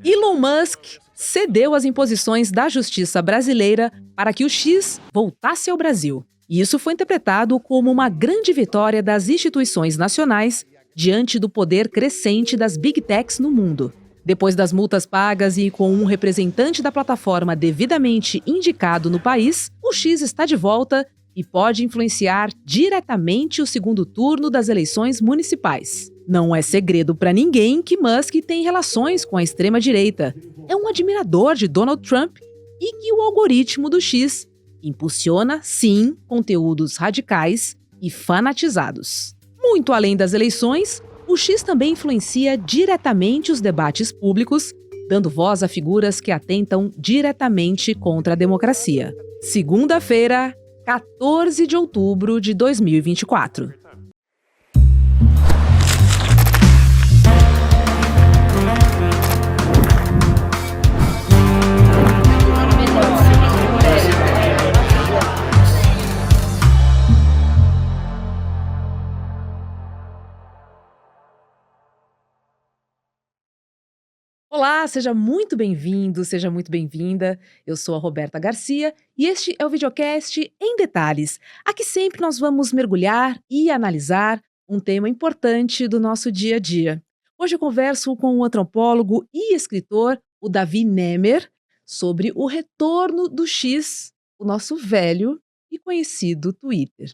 Elon Musk cedeu às imposições da justiça brasileira para que o X voltasse ao Brasil. E isso foi interpretado como uma grande vitória das instituições nacionais diante do poder crescente das Big Techs no mundo. Depois das multas pagas e com um representante da plataforma devidamente indicado no país, o X está de volta e pode influenciar diretamente o segundo turno das eleições municipais. Não é segredo para ninguém que Musk tem relações com a extrema-direita. É um admirador de Donald Trump e que o algoritmo do X impulsiona, sim, conteúdos radicais e fanatizados. Muito além das eleições, o X também influencia diretamente os debates públicos, dando voz a figuras que atentam diretamente contra a democracia. Segunda-feira, 14 de outubro de 2024. Olá, seja muito bem-vindo, seja muito bem-vinda. Eu sou a Roberta Garcia e este é o videocast Em Detalhes. Aqui sempre nós vamos mergulhar e analisar um tema importante do nosso dia a dia. Hoje eu converso com o antropólogo e escritor, o Davi Nemer, sobre o retorno do X, o nosso velho e conhecido Twitter.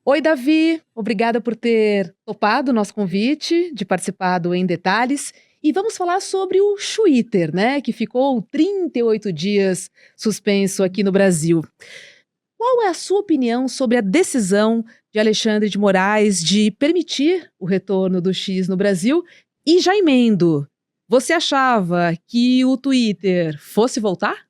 Oi, Davi, obrigada por ter topado o nosso convite de participar do Em Detalhes. E vamos falar sobre o Twitter, né, que ficou 38 dias suspenso aqui no Brasil. Qual é a sua opinião sobre a decisão de Alexandre de Moraes de permitir o retorno do X no Brasil? E já emendo, você achava que o Twitter fosse voltar?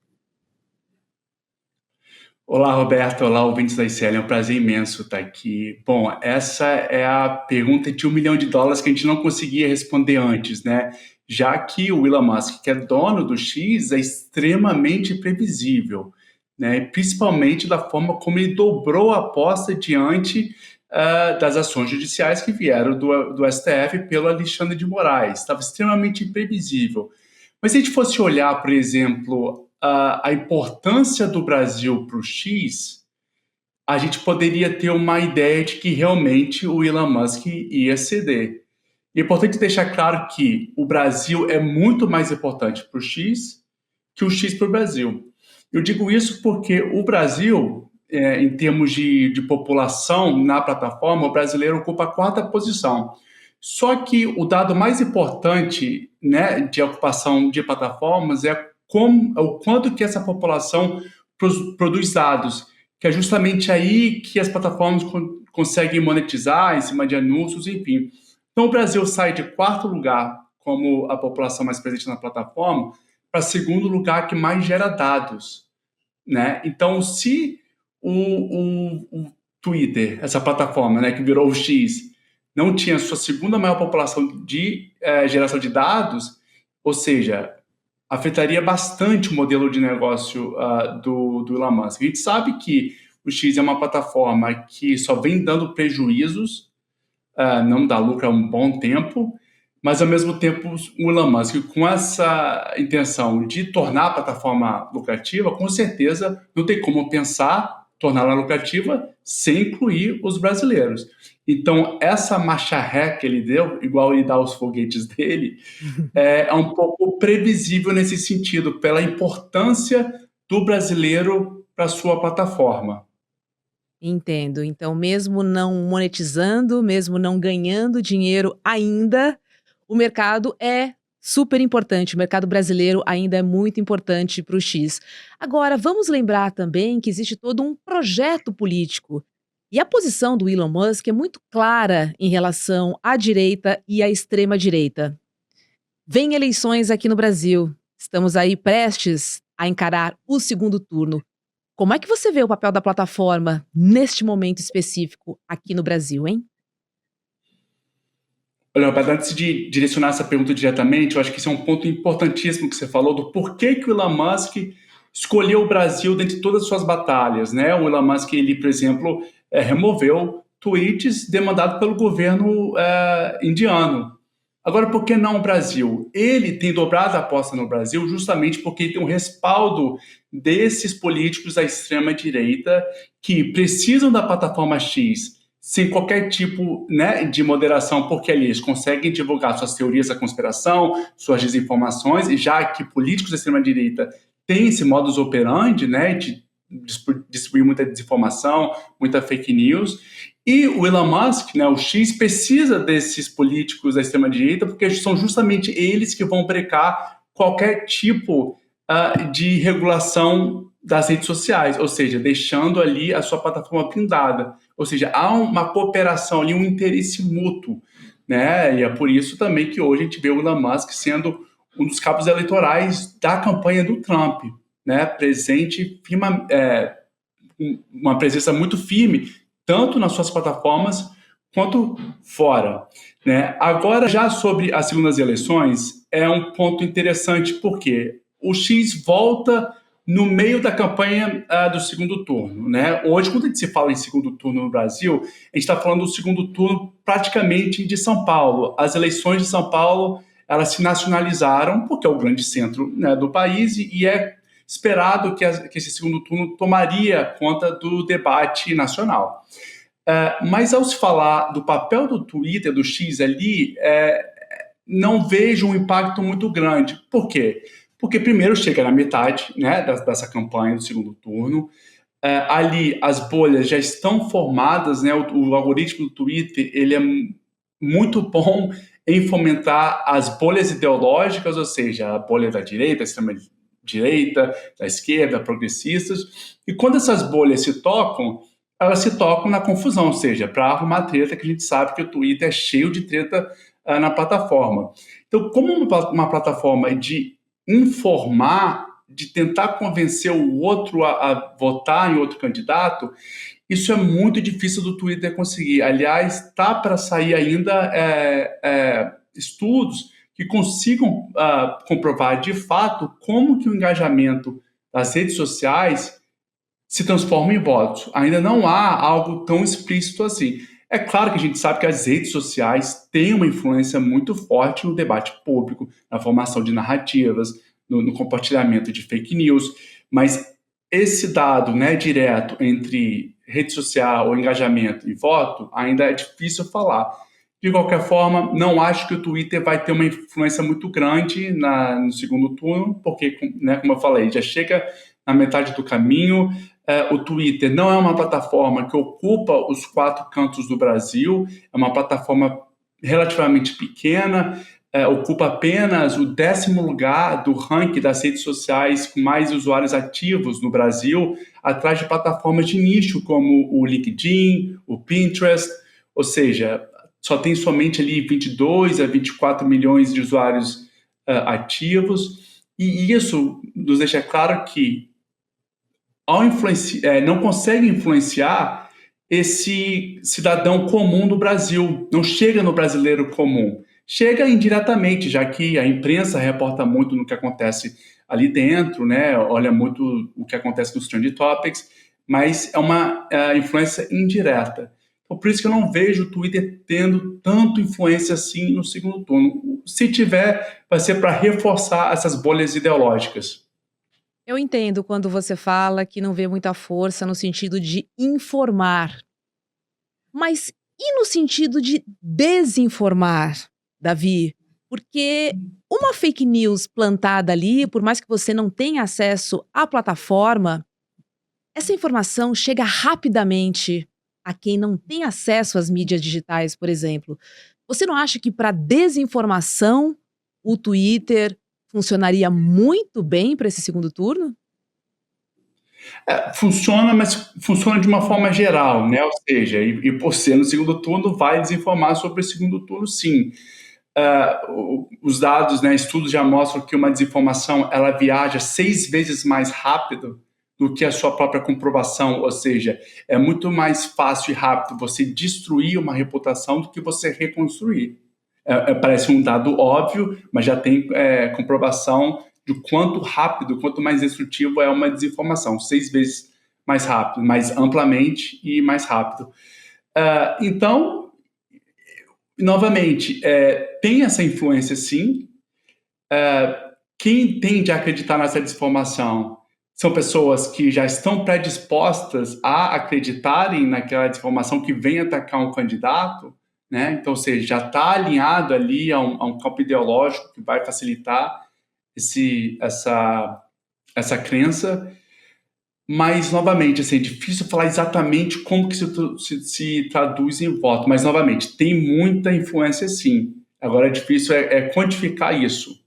Olá, Roberto. Olá, ouvintes da ICL. É um prazer imenso estar aqui. Bom, essa é a pergunta de $1 milhão que a gente não conseguia responder antes, né? Já que o Elon Musk, que é dono do X, é extremamente previsível, né? Principalmente da forma como ele dobrou a aposta diante das ações judiciais que vieram do STF pelo Alexandre de Moraes. Estava extremamente imprevisível. Mas se a gente fosse olhar, por exemplo, a importância do Brasil para o X, a gente poderia ter uma ideia de que realmente o Elon Musk ia ceder. E é importante deixar claro que o Brasil é muito mais importante para o X que o X para o Brasil. Eu digo isso porque o Brasil, em termos de população na plataforma, o brasileiro ocupa a 4ª posição. Só que o dado mais importante, né, de ocupação de plataformas é o quanto que essa população produz dados, que é justamente aí que as plataformas conseguem monetizar em cima de anúncios, enfim. Então, o Brasil sai de 4º lugar como a população mais presente na plataforma para 2º lugar que mais gera dados, né? Então, se o Twitter, essa plataforma, né, que virou o X, não tinha sua 2ª maior população de geração de dados, ou seja, afetaria bastante o modelo de negócio do Elon Musk. A gente sabe que o X é uma plataforma que só vem dando prejuízos, não dá lucro há um bom tempo, mas ao mesmo tempo o Elon Musk, com essa intenção de tornar a plataforma lucrativa, com certeza não tem como pensar torná-la lucrativa sem incluir os brasileiros. Então, essa marcha ré que ele deu, igual ele dá os foguetes dele, é um pouco previsível nesse sentido, pela importância do brasileiro para a sua plataforma. Entendo. Então, mesmo não monetizando, mesmo não ganhando dinheiro ainda, o mercado é super importante. O mercado brasileiro ainda é muito importante para o X. Agora, vamos lembrar também que existe todo um projeto político. E a posição do Elon Musk é muito clara em relação à direita e à extrema-direita. Vem eleições aqui no Brasil. Estamos aí prestes a encarar o segundo turno. Como é que você vê o papel da plataforma neste momento específico aqui no Brasil, hein? Olha, Roberto, antes de direcionar essa pergunta diretamente, eu acho que esse é um ponto importantíssimo que você falou, do porquê que o Elon Musk escolheu o Brasil dentre todas as suas batalhas, né? O Elon Musk, ele, por exemplo, removeu tweets demandados pelo governo indiano, Agora, por que não o Brasil? Ele tem dobrado a aposta no Brasil justamente porque ele tem um respaldo desses políticos da extrema-direita que precisam da plataforma X sem qualquer tipo, né, de moderação, porque ali eles conseguem divulgar suas teorias da conspiração, suas desinformações, e já que políticos da extrema-direita têm esse modus operandi, né, de distribuir muita desinformação, muita fake news, e o Elon Musk, né, o X, precisa desses políticos da extrema-direita porque são justamente eles que vão brecar qualquer tipo de regulação das redes sociais, ou seja, deixando ali a sua plataforma blindada. Ou seja, há uma cooperação ali, um interesse mútuo, né? E é por isso também que hoje a gente vê o Elon Musk sendo um dos cabos eleitorais da campanha do Trump, né? Presente, uma presença muito firme, tanto nas suas plataformas quanto fora, né? Agora, já sobre as segundas eleições, é um ponto interessante, porque o X volta no meio da campanha do segundo turno, né? Hoje, quando a gente se fala em segundo turno no Brasil, a gente está falando do segundo turno praticamente de São Paulo. As eleições de São Paulo, elas se nacionalizaram, porque é o grande centro, né, do país, e é esperado que esse segundo turno tomaria conta do debate nacional. Mas ao se falar do papel do Twitter, do X ali, não vejo um impacto muito grande. Por quê? Porque primeiro chega na metade, né, dessa campanha do segundo turno, ali as bolhas já estão formadas, né, o algoritmo do Twitter ele é muito bom em fomentar as bolhas ideológicas, ou seja, a bolha da direita, a extrema-direita, da esquerda, progressistas, e quando essas bolhas se tocam, elas se tocam na confusão, ou seja, para arrumar treta, que a gente sabe que o Twitter é cheio de treta na plataforma. Então, como uma plataforma de informar, de tentar convencer o outro a votar em outro candidato, isso é muito difícil do Twitter conseguir. Aliás, está para sair ainda estudos que consigam comprovar de fato como que o engajamento das redes sociais se transforma em votos. Ainda não há algo tão explícito assim. É claro que a gente sabe que as redes sociais têm uma influência muito forte no debate público, na formação de narrativas, no compartilhamento de fake news, mas esse dado, né, direto entre rede social, engajamento e voto, ainda é difícil falar. De qualquer forma, não acho que o Twitter vai ter uma influência muito grande no segundo turno, porque, né, como eu falei, já chega na metade do caminho. O Twitter não é uma plataforma que ocupa os 4 cantos do Brasil, é uma plataforma relativamente pequena, ocupa apenas o 10º lugar do ranking das redes sociais com mais usuários ativos no Brasil, atrás de plataformas de nicho como o LinkedIn, o Pinterest, ou seja, só tem somente ali 22 a 24 milhões de usuários ativos, e isso nos deixa claro que não consegue influenciar esse cidadão comum do Brasil, não chega no brasileiro comum, chega indiretamente, já que a imprensa reporta muito no que acontece ali dentro, né? Olha muito o que acontece nos Trending Topics, mas é uma influência indireta. Então, por isso que eu não vejo o Twitter tendo tanto influência assim no segundo turno. Se tiver, vai ser para reforçar essas bolhas ideológicas. Eu entendo quando você fala que não vê muita força no sentido de informar. Mas e no sentido de desinformar, Davi? Porque uma fake news plantada ali, por mais que você não tenha acesso à plataforma, essa informação chega rapidamente a quem não tem acesso às mídias digitais, por exemplo. Você não acha que para desinformação o Twitter funcionaria muito bem para esse segundo turno? Funciona, mas funciona de uma forma geral, né? Ou seja, e por ser no segundo turno, vai desinformar sobre o segundo turno, sim. Os dados, né, estudos já mostram que uma desinformação ela viaja 6 vezes mais rápido do que a sua própria comprovação, ou seja, é muito mais fácil e rápido você destruir uma reputação do que você reconstruir. Parece um dado óbvio, mas já tem comprovação de quanto rápido, quanto mais destrutivo é uma desinformação, 6 vezes mais rápido, mais amplamente e mais rápido. Então, novamente, tem essa influência, sim. Quem tende a acreditar nessa desinformação são pessoas que já estão predispostas a acreditarem naquela desinformação que vem atacar um candidato, né? Então, ou seja, já está alinhado ali a um campo ideológico que vai facilitar essa crença. Mas, novamente, assim, é difícil falar exatamente como que se traduz em voto. Mas, novamente, tem muita influência, sim. Agora, é difícil quantificar isso.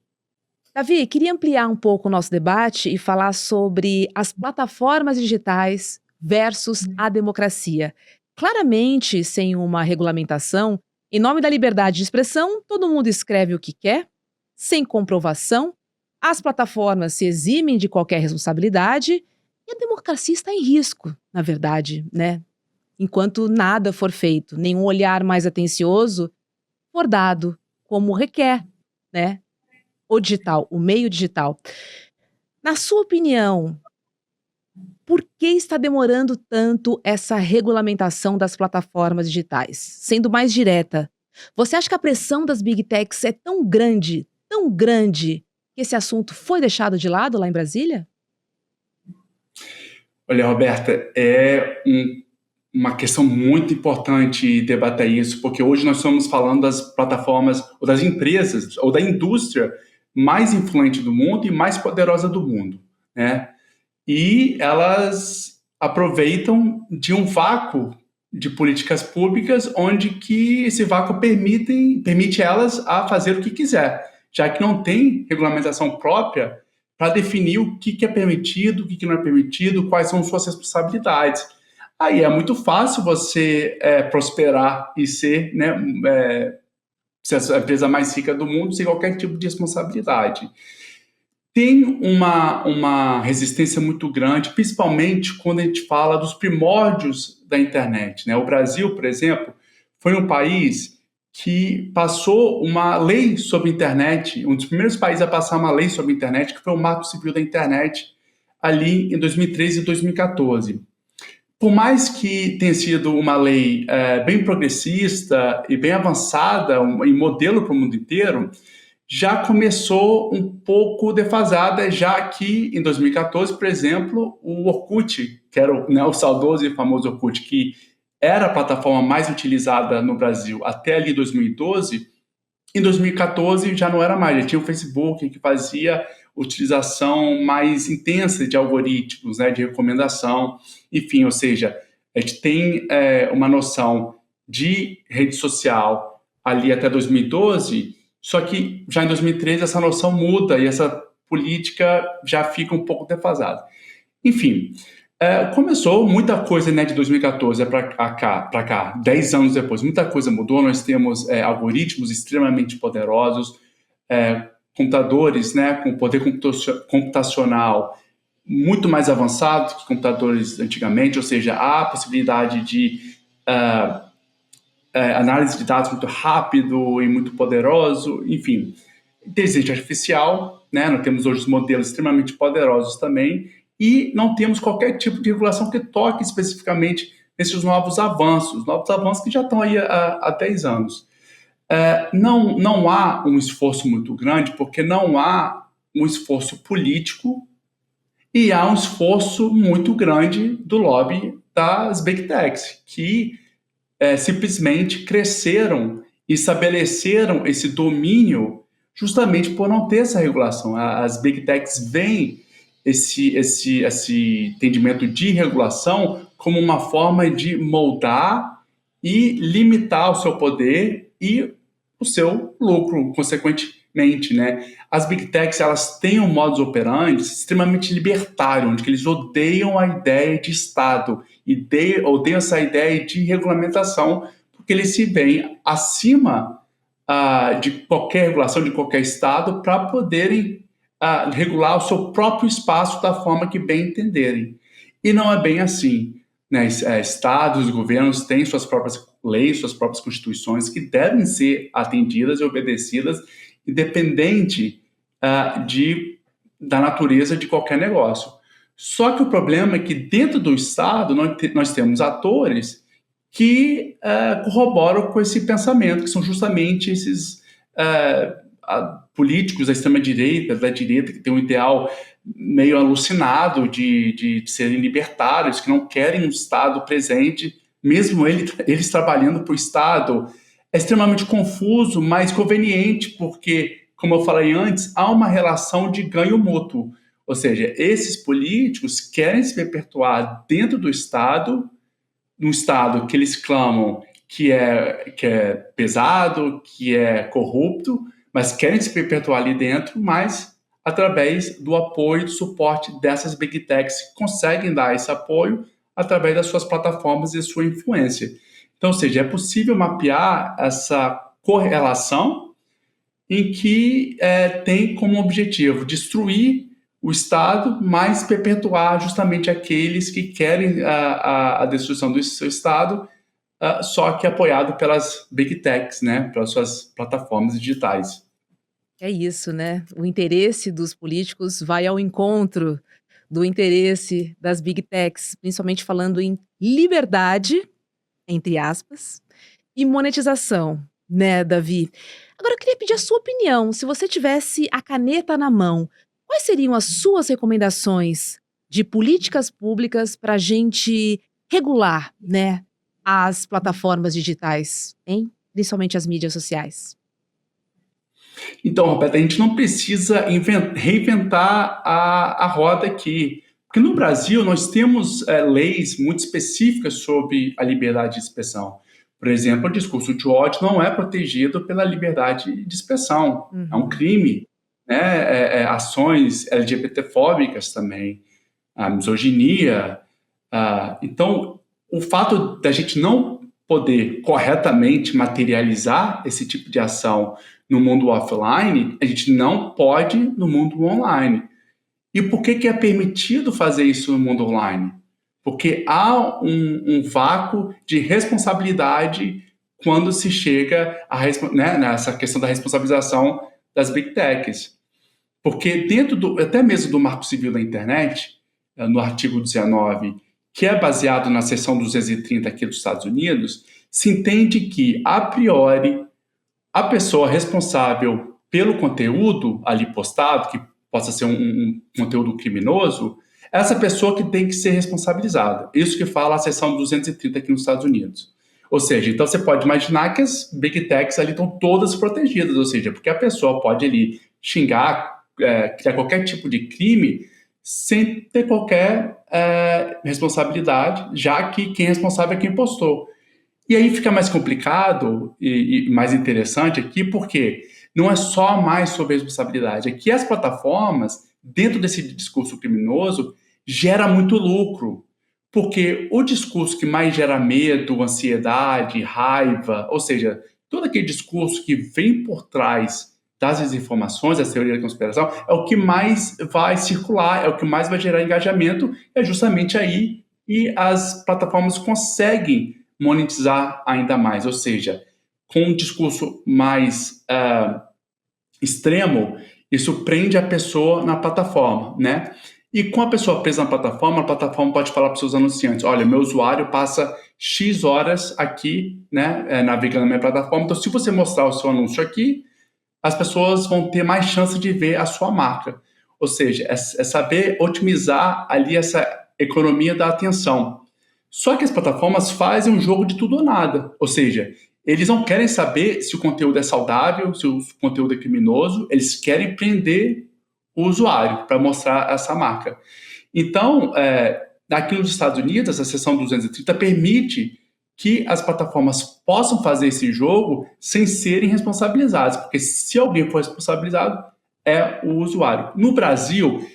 Davi, queria ampliar um pouco o nosso debate e falar sobre as plataformas digitais versus a democracia. Claramente, sem uma regulamentação, em nome da liberdade de expressão, todo mundo escreve o que quer, sem comprovação, as plataformas se eximem de qualquer responsabilidade e a democracia está em risco, na verdade, né? Enquanto nada for feito, nenhum olhar mais atencioso for dado, como requer, né? O digital, o meio digital. Na sua opinião, por que está demorando tanto essa regulamentação das plataformas digitais? Sendo mais direta, você acha que a pressão das Big Techs é tão grande, que esse assunto foi deixado de lado lá em Brasília? Olha, Roberta, uma questão muito importante debater isso, porque hoje nós estamos falando das plataformas, ou das empresas, ou da indústria mais influente do mundo e mais poderosa do mundo, né? E elas aproveitam de um vácuo de políticas públicas, onde que esse vácuo permite elas a fazer o que quiser, já que não tem regulamentação própria para definir o que é permitido, o que não é permitido, quais são suas responsabilidades. Aí é muito fácil você prosperar e ser, né, ser a empresa mais rica do mundo sem qualquer tipo de responsabilidade. Tem uma resistência muito grande, principalmente quando a gente fala dos primórdios da internet, né? O Brasil, por exemplo, foi um país que passou uma lei sobre a internet, um dos primeiros países a passar uma lei sobre a internet, que foi o Marco Civil da Internet, ali em 2013 e 2014. Por mais que tenha sido uma lei bem progressista e bem avançada, em modelo para o mundo inteiro, já começou um pouco defasada, já que em 2014, por exemplo, o Orkut, que era o saudoso e famoso Orkut, que era a plataforma mais utilizada no Brasil até ali 2012, em 2014 já não era mais, já tinha o Facebook, que fazia utilização mais intensa de algoritmos, né, de recomendação, enfim, ou seja, a gente tem uma noção de rede social ali até 2012, só que já em 2013 essa noção muda e essa política já fica um pouco defasada. Enfim, começou muita coisa, né, de 2014 para cá, 10 anos depois, muita coisa mudou, nós temos algoritmos extremamente poderosos, computadores, né, com poder computacional muito mais avançado que computadores antigamente, ou seja, há a possibilidade de análise de dados muito rápido e muito poderoso, enfim. Inteligência artificial, né, nós temos hoje os modelos extremamente poderosos também, e não temos qualquer tipo de regulação que toque especificamente nesses novos avanços que já estão aí há 10 anos. Não há um esforço muito grande, porque não há um esforço político e há um esforço muito grande do lobby das Big Techs, que simplesmente cresceram e estabeleceram esse domínio justamente por não ter essa regulação. As Big Techs veem esse entendimento de regulação como uma forma de moldar e limitar o seu poder e o seu lucro, consequentemente, né? As Big Techs, elas têm um modus operandi extremamente libertário, onde eles odeiam a ideia de Estado e odeiam essa ideia de regulamentação, porque eles se veem acima de qualquer regulação de qualquer Estado para poderem regular o seu próprio espaço da forma que bem entenderem. E não é bem assim, né? Estados, governos têm suas próprias leis, suas próprias constituições que devem ser atendidas e obedecidas, independente da natureza de qualquer negócio. Só que o problema é que dentro do Estado nós temos atores que corroboram com esse pensamento, que são justamente esses políticos da extrema-direita, da direita, que tem um ideal meio alucinado de serem libertários, que não querem um Estado presente, mesmo eles trabalhando para o Estado. É extremamente confuso, mas conveniente, porque, como eu falei antes, há uma relação de ganho mútuo. Ou seja, esses políticos querem se perpetuar dentro do Estado, num Estado que eles clamam que é pesado, que é corrupto, mas querem se perpetuar ali dentro, mas através do apoio e do suporte dessas big techs que conseguem dar esse apoio através das suas plataformas e sua influência. Então, ou seja, é possível mapear essa correlação em que tem como objetivo destruir o Estado, mas perpetuar justamente aqueles que querem a destruição do seu Estado, só que apoiado pelas big techs, né, pelas suas plataformas digitais. É isso, né? O interesse dos políticos vai ao encontro do interesse das big techs, principalmente falando em liberdade, entre aspas, e monetização, né, Davi? Agora eu queria pedir a sua opinião. Se você tivesse a caneta na mão, quais seriam as suas recomendações de políticas públicas para a gente regular, né, as plataformas digitais, hein? Principalmente as mídias sociais. Então, Roberta, a gente não precisa reinventar a roda aqui, porque no Brasil nós temos leis muito específicas sobre a liberdade de expressão. Por exemplo, o discurso de ódio não é protegido pela liberdade de expressão, é um Uhum. crime, né? Ações LGBTfóbicas também, a misoginia. Então, o fato da gente não poder corretamente materializar esse tipo de ação no mundo offline, a gente não pode no mundo online. E por que é permitido fazer isso no mundo online? Porque há um vácuo de responsabilidade quando se chega nessa questão da responsabilização das big techs. Porque dentro até mesmo do Marco Civil da Internet, no artigo 19, que é baseado na seção 230 aqui dos Estados Unidos, se entende que, a priori, a pessoa responsável pelo conteúdo ali postado, que possa ser um conteúdo criminoso, essa pessoa que tem que ser responsabilizada. Isso que fala a seção 230 aqui nos Estados Unidos. Ou seja, então você pode imaginar que as big techs ali estão todas protegidas, ou seja, porque a pessoa pode ali xingar, criar qualquer tipo de crime sem ter qualquer responsabilidade, já que quem é responsável é quem postou. E aí fica mais complicado e mais interessante aqui, porque não é só mais sobre a responsabilidade. Aqui as plataformas, dentro desse discurso criminoso, gera muito lucro. Porque o discurso que mais gera medo, ansiedade, raiva, ou seja, todo aquele discurso que vem por trás das desinformações, das teorias da conspiração, é o que mais vai circular, é o que mais vai gerar engajamento, é justamente aí que as plataformas conseguem monetizar ainda mais, ou seja, com um discurso mais extremo, isso prende a pessoa na plataforma, né? E com a pessoa presa na plataforma, a plataforma pode falar para os seus anunciantes, olha, meu usuário passa X horas aqui, né, navegando na minha plataforma, então se você mostrar o seu anúncio aqui, as pessoas vão ter mais chance de ver a sua marca. Ou seja, é saber otimizar ali essa economia da atenção. Só que as plataformas fazem um jogo de tudo ou nada. Ou seja, eles não querem saber se o conteúdo é saudável, se o conteúdo é criminoso, eles querem prender o usuário para mostrar essa marca. Então, aqui nos Estados Unidos, a seção 230 permite que as plataformas possam fazer esse jogo sem serem responsabilizadas, porque se alguém for responsabilizado, é o usuário. No Brasil,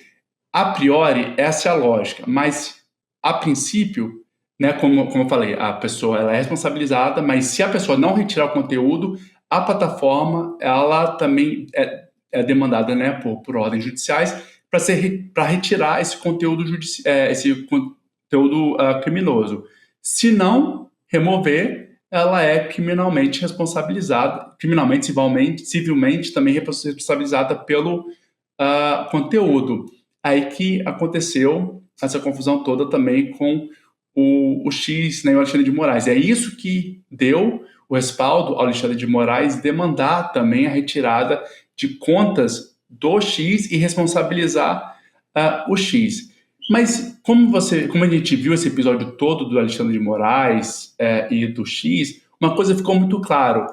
a priori, essa é a lógica, mas a princípio, né, como eu falei, a pessoa ela é responsabilizada, mas se a pessoa não retirar o conteúdo, a plataforma ela também é demandada, né, por ordens judiciais para retirar esse conteúdo, criminoso. Se não remover, ela é criminalmente responsabilizada, civilmente também responsabilizada pelo conteúdo. Aí que aconteceu essa confusão toda também com o X, né, o Alexandre de Moraes. É isso que deu o respaldo ao Alexandre de Moraes demandar também a retirada de contas do X e responsabilizar o X. Mas como a gente viu esse episódio todo do Alexandre de Moraes e do X, uma coisa ficou muito claro: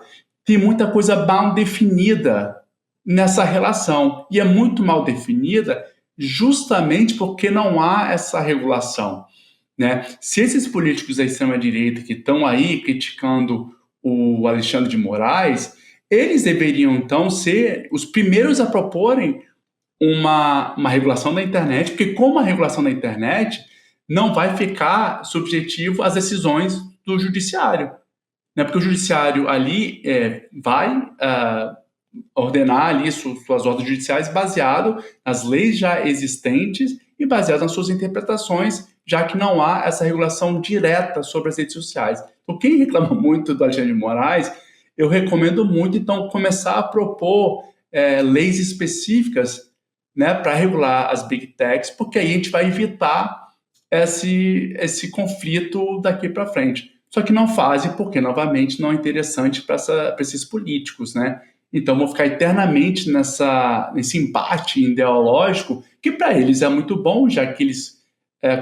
tem muita coisa mal definida nessa relação, e é muito mal definida justamente porque não há essa regulação, né? Se esses políticos da extrema-direita que estão aí criticando o Alexandre de Moraes, eles deveriam, então, ser os primeiros a proporem uma regulação da internet, porque como a regulação da internet não vai ficar subjetivo às decisões do judiciário, né? Porque o judiciário ali vai ordenar ali suas ordens judiciais baseado nas leis já existentes e baseado nas suas interpretações, já que não há essa regulação direta sobre as redes sociais. Então, quem reclama muito do Alexandre de Moraes, eu recomendo muito, então, começar a propor leis específicas, né, para regular as big techs, porque aí a gente vai evitar esse conflito daqui para frente. Só que não fazem porque, novamente, não é interessante para esses políticos, né? Então, vão ficar eternamente nesse embate ideológico, que para eles é muito bom, já que eles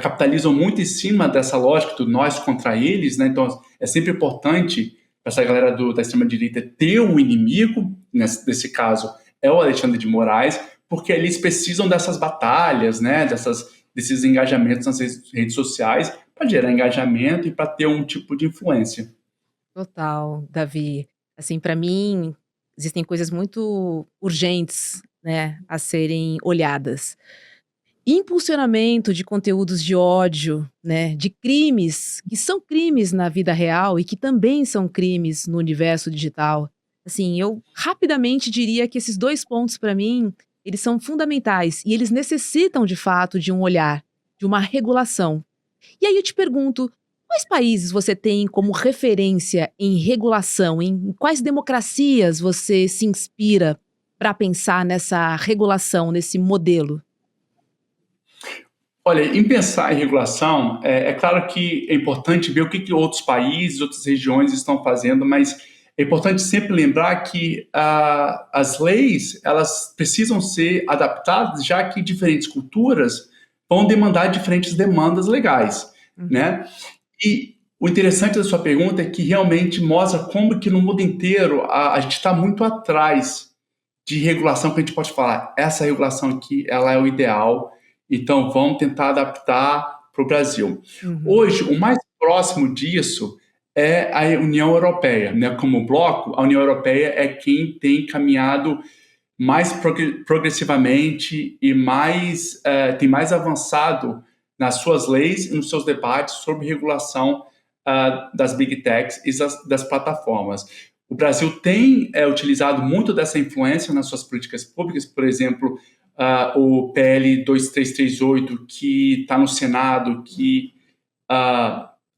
capitalizam muito em cima dessa lógica do nós contra eles, né? Então, é sempre importante para essa galera da extrema-direita ter um inimigo, nesse caso é o Alexandre de Moraes, porque eles precisam dessas batalhas, né? Desses engajamentos nas redes sociais para gerar engajamento e para ter um tipo de influência. Total, Davi. Assim, para mim, existem coisas muito urgentes, né, a serem olhadas. Impulsionamento de conteúdos de ódio, né, de crimes, que são crimes na vida real e que também são crimes no universo digital. Assim, eu rapidamente diria que esses 2 pontos, para mim, eles são fundamentais e eles necessitam, de fato, de um olhar, de uma regulação. E aí eu te pergunto, quais países você tem como referência em regulação? Em quais democracias você se inspira para pensar nessa regulação, nesse modelo? Olha, em pensar em regulação, é claro que é importante ver o que outros países, outras regiões estão fazendo, mas é importante sempre lembrar que as leis elas precisam ser adaptadas, já que diferentes culturas vão demandar diferentes demandas legais, né? E o interessante da sua pergunta é que realmente mostra como que no mundo inteiro a gente está muito atrás de regulação que a gente pode falar. Essa regulação aqui, ela é o ideal, então vamos tentar adaptar para o Brasil. Hoje, o mais próximo disso é a União Europeia, né? Como bloco, a União Europeia é quem tem caminhado mais progressivamente e tem mais avançado nas suas leis e nos seus debates sobre regulação das big techs e das plataformas. O Brasil tem utilizado muito dessa influência nas suas políticas públicas, por exemplo, o PL 2338, que está no Senado, que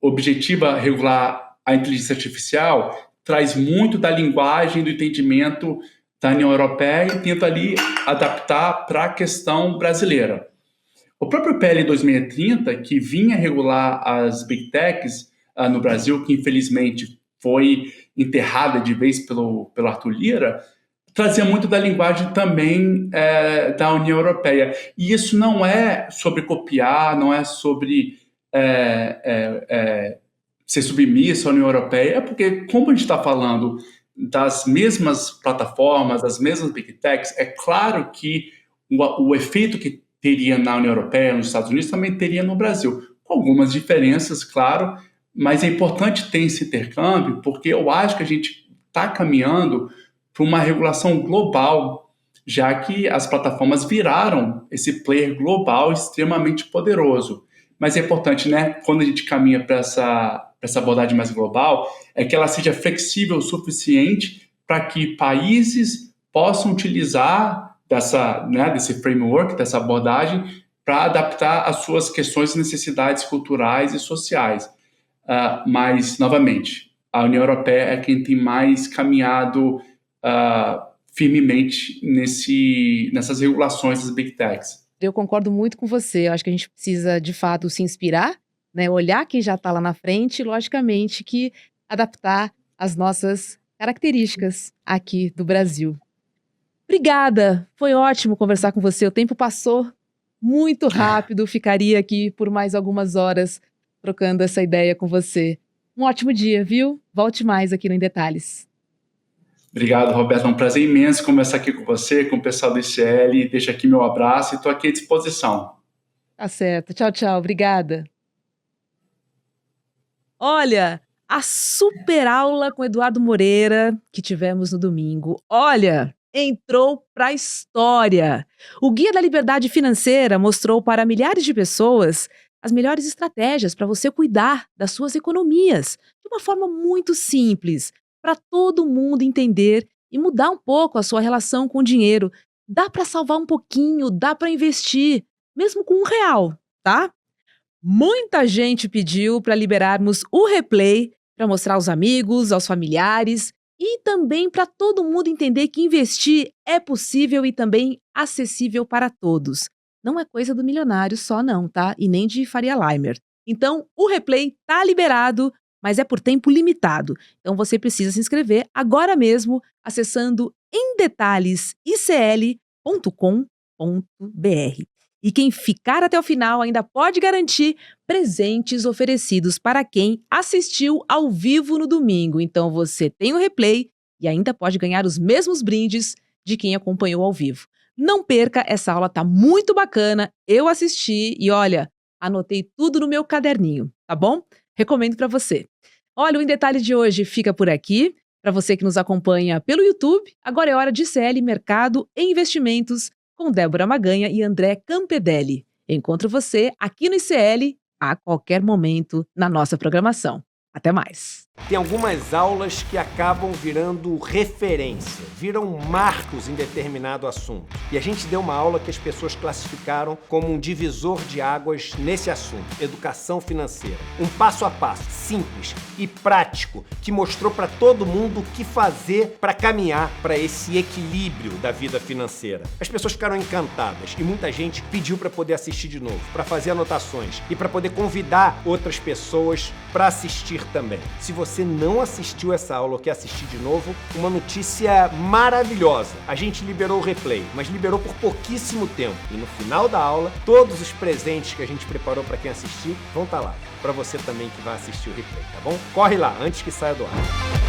objetiva regular a inteligência artificial, traz muito da linguagem, do entendimento da União Europeia e tenta ali adaptar para a questão brasileira. O próprio PL 2630, que vinha regular as big techs no Brasil, que infelizmente foi enterrada de vez pelo Arthur Lira, trazia muito da linguagem também da União Europeia. E isso não é sobre copiar, não é sobre ser submisso à União Europeia, é porque, como a gente está falando das mesmas plataformas, das mesmas big techs, é claro que o efeito que teria na União Europeia, nos Estados Unidos, também teria no Brasil, com algumas diferenças, claro, mas é importante ter esse intercâmbio, porque eu acho que a gente está caminhando para uma regulação global, já que as plataformas viraram esse player global extremamente poderoso. Mas é importante, né, quando a gente caminha para essa abordagem mais global, é que ela seja flexível o suficiente para que países possam utilizar desse framework, dessa abordagem, para adaptar as suas questões e necessidades culturais e sociais. Mas, novamente, a União Europeia é quem tem mais caminhado firmemente nessas regulações das big techs. Eu concordo muito com você. Eu acho que a gente precisa, de fato, se inspirar né? Olhar quem já está lá na frente e, logicamente, que adaptar as nossas características aqui do Brasil. Obrigada, foi ótimo conversar com você. O tempo passou muito rápido, ficaria aqui por mais algumas horas trocando essa ideia com você. Um ótimo dia, viu? Volte mais aqui no Em Detalhes. Obrigado, Roberto. É um prazer imenso conversar aqui com você, com o pessoal do ICL. Deixa aqui meu abraço e estou aqui à disposição. Tá certo. Tchau, tchau. Obrigada. Olha, a super aula com Eduardo Moreira que tivemos no domingo. Olha, entrou para a história. O Guia da Liberdade Financeira mostrou para milhares de pessoas as melhores estratégias para você cuidar das suas economias de uma forma muito simples, para todo mundo entender e mudar um pouco a sua relação com o dinheiro. Dá para salvar um pouquinho, dá para investir, mesmo com R$ 1, tá? Muita gente pediu para liberarmos o replay para mostrar aos amigos, aos familiares e também para todo mundo entender que investir é possível e também acessível para todos. Não é coisa do milionário só não, tá? E nem de Faria Limer. Então, o replay tá liberado, mas é por tempo limitado. Então você precisa se inscrever agora mesmo acessando emdetalhesicl.com.br. E quem ficar até o final ainda pode garantir presentes oferecidos para quem assistiu ao vivo no domingo. Então você tem o replay e ainda pode ganhar os mesmos brindes de quem acompanhou ao vivo. Não perca, essa aula tá muito bacana, eu assisti e olha, anotei tudo no meu caderninho, tá bom? Recomendo para você. Olha, o Em Detalhe de hoje fica por aqui. Para você que nos acompanha pelo YouTube, agora é hora de ICL Mercado e Investimentos com Débora Maganha e André Campedelli. Encontro você aqui no ICL a qualquer momento na nossa programação. Até mais! Tem algumas aulas que acabam virando referência, viram marcos em determinado assunto. E a gente deu uma aula que as pessoas classificaram como um divisor de águas nesse assunto, educação financeira. Um passo a passo, simples e prático, que mostrou para todo mundo o que fazer para caminhar para esse equilíbrio da vida financeira. As pessoas ficaram encantadas e muita gente pediu para poder assistir de novo, para fazer anotações e para poder convidar outras pessoas para assistir também. Se você não assistiu essa aula ou quer assistir de novo, uma notícia maravilhosa. A gente liberou o replay, mas liberou por pouquíssimo tempo. E no final da aula, todos os presentes que a gente preparou para quem assistir vão estar lá. Para você também que vai assistir o replay, tá bom? Corre lá, antes que saia do ar.